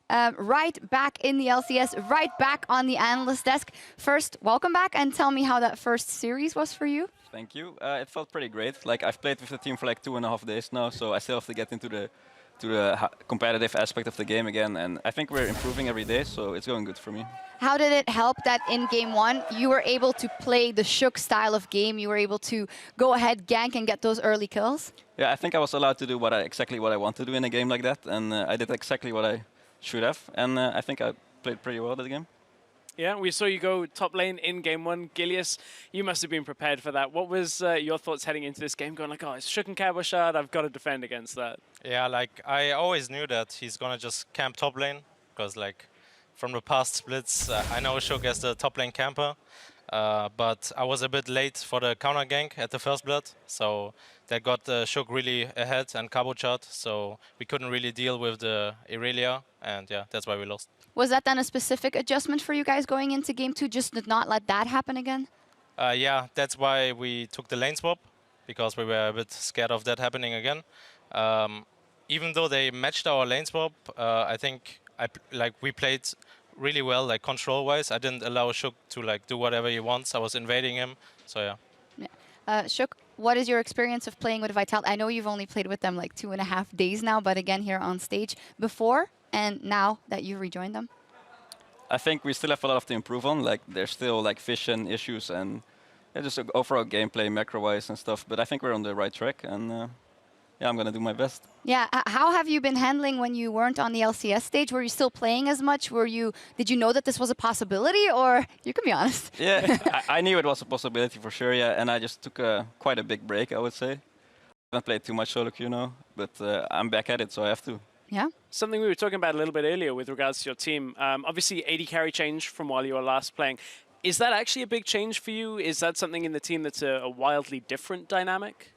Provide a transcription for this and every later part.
right back in the LCS, right back on the analyst desk. First, welcome back and tell me how that first series was for you. Thank you. It felt pretty great. Like I've played with the team for like 2.5 days now, so I still have to get into the competitive aspect of the game again, and I think we're improving every day, so it's going good for me. How did it help that in game one you were able to play the Shook style of game? You were able to go ahead, gank, and get those early kills? Yeah, I think I was allowed to do exactly what I want to do in a game like that, and I did exactly what I should have, and I think I played pretty well that game. Yeah, we saw you go top lane in game one. Gilius, you must have been prepared for that. What was your thoughts heading into this game, going like, oh, it's Shook and EpicSkillshot, I've got to defend against that? Yeah, like I always knew that he's gonna just camp top lane, because like from the past splits, I know Shook as the top lane camper, but I was a bit late for the counter gank at the first blood, so that got Shook really ahead and EpicSkillshot, so we couldn't really deal with the Irelia, and yeah, that's why we lost. Was that then a specific adjustment for you guys going into game two, just to not let that happen again? Yeah, that's why we took the lane swap, because we were a bit scared of that happening again. Even though they matched our lane swap, I think we played really well, like control-wise. I didn't allow Shook to like do whatever he wants. I was invading him, so yeah. Shook, what is your experience of playing with Vital? I know you've only played with them like 2.5 days now, but again here on stage, before and now that you rejoined them? I think we still have a lot to improve on. Like there's still like vision issues and just overall gameplay, macro-wise and stuff. But I think we're on the right track, and yeah, I'm gonna do my best. Yeah, how have you been handling when you weren't on the LCS stage? Were you still playing as much? Did you know that this was a possibility, or you can be honest? Yeah, I knew it was a possibility for sure. Yeah, and I just took quite a big break, I would say. I haven't played too much solo queue now, but I'm back at it, so I have to. Yeah. Something we were talking about a little bit earlier with regards to your team. Obviously, AD carry change from while you were last playing. Is that actually a big change for you? Is that something in the team that's a wildly different dynamic?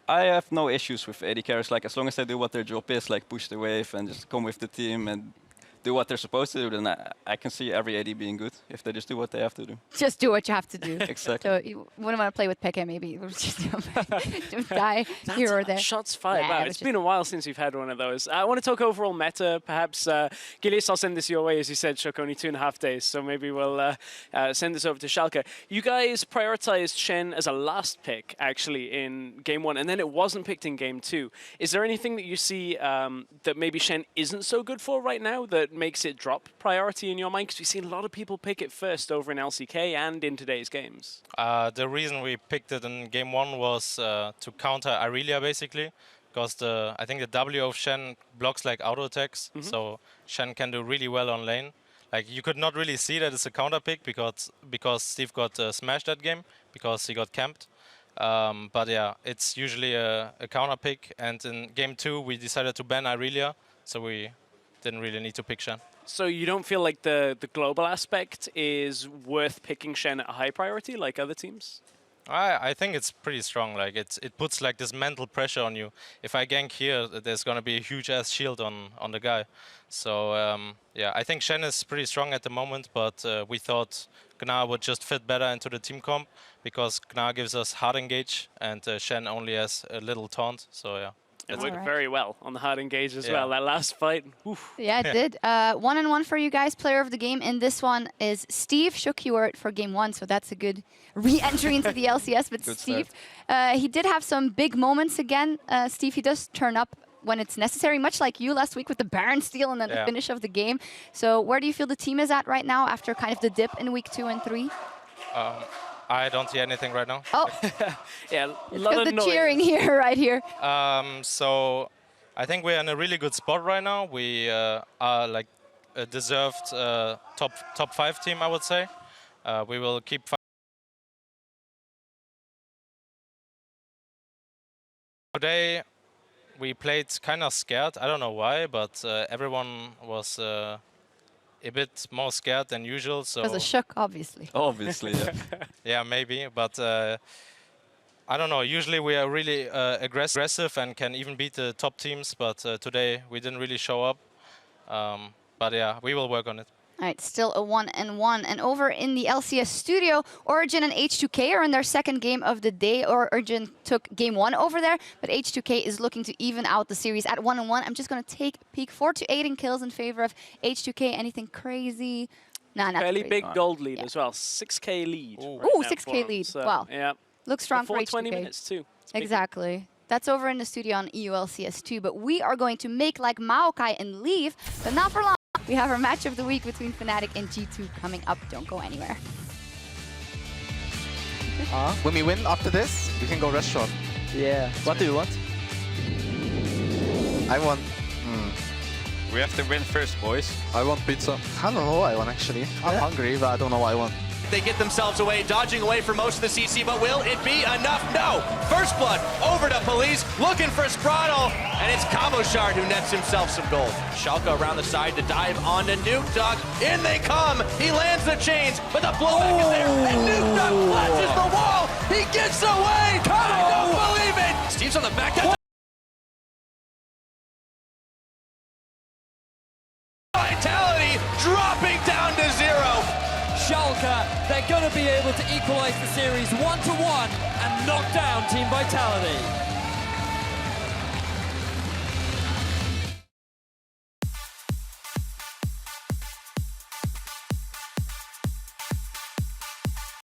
I have no issues with AD carries. Like as long as they do what their job is, like push the wave and just come with the team and do what they're supposed to do, then I can see every AD being good if they just do what they have to do. Just do what you have to do. Exactly. So you wouldn't want to play with Peke, maybe. Just die here or there. Shots fired. Yeah, wow, it's been a while since you've had one of those. I want to talk overall meta. Perhaps, Gilius, I'll send this your way. As you said, Shook, only 2.5 days. So maybe we'll send this over to Schalke. You guys prioritized Shen as a last pick, actually, in game one. And then it wasn't picked in game two. Is there anything that you see that maybe Shen isn't so good for right now that makes it drop priority in your mind? Because we've seen a lot of people pick it first over in LCK and in today's games. The reason we picked it in game one was to counter Irelia, basically, because I think the W of Shen blocks like auto attacks, so Shen can do really well on lane. Like you could not really see that it's a counter pick because Steve got smashed that game because he got camped. But yeah, it's usually a counter pick, and in game two we decided to ban Irelia, so we didn't really need to pick Shen. So you don't feel like the global aspect is worth picking Shen at a high priority like other teams? I think it's pretty strong. Like it puts like this mental pressure on you. If I gank here, there's gonna be a huge ass shield on the guy. So yeah, I think Shen is pretty strong at the moment, but we thought Gnar would just fit better into the team comp because Gnar gives us hard engage and Shen only has a little taunt. So yeah. It worked very well on the hard engage as well. That last fight. Oof. Yeah, it did. 1-1 for you guys, player of the game. And this one is Steve. Shook, you were it for game one, so that's a good re-entry into the LCS. But Steve, he did have some big moments again. Steve, he does turn up when it's necessary, much like you last week with the Baron steal and then the finish of the game. So where do you feel the team is at right now after kind of the dip in week 2 and 3? I don't see anything right now. Oh, yeah, a lot of the cheering here, right here. So I think we're in a really good spot right now. We are like a deserved top 5 team, I would say. We will keep fighting. Today we played kind of scared. I don't know why, but everyone was a bit more scared than usual. So because of Shook, obviously. Obviously, yeah. Yeah, maybe, but I don't know. Usually we are really aggressive and can even beat the top teams, but today we didn't really show up. But yeah, we will work on it. All right, still a 1-1. And over in the LCS studio, Origin and H2K are in their second game of the day. Origin took game 1 over there, but H2K is looking to even out the series at 1-1. I'm just going to take a peek. 4 to 8 in kills in favor of H2K. Anything crazy? Nah, not Fairly crazy. big gold lead as well. 6K lead. Ooh, right now 6K for them. lead. So, Wow. Yeah. Looks strong for Before H2K. 20 minutes too. Exactly. That's over in the studio on EULCS 2, but we are going to make like Maokai and leave, but not for long. We have our match of the week between Fnatic and G2 coming up. Don't go anywhere. When we win after this, we can go restaurant. Yeah. What do you want? I want... We have to win first, boys. I want pizza. I don't know what I want actually. I'm hungry, but I don't know what I want. They get themselves away, dodging away for most of the CC, but will it be enough? No! First blood over to Police, looking for Spraddle, and it's Cabochard who nets himself some gold. Schalke around the side to dive onto Nuke Dog. In they come! He lands the chains, but the blowback is there, and Nuke Dog flashes the wall! He gets away! I don't believe it! Steve's on the back. Vitality dropping down to 0. Schalke, they're going to be able to equalize the series 1-1 and knock down Team Vitality.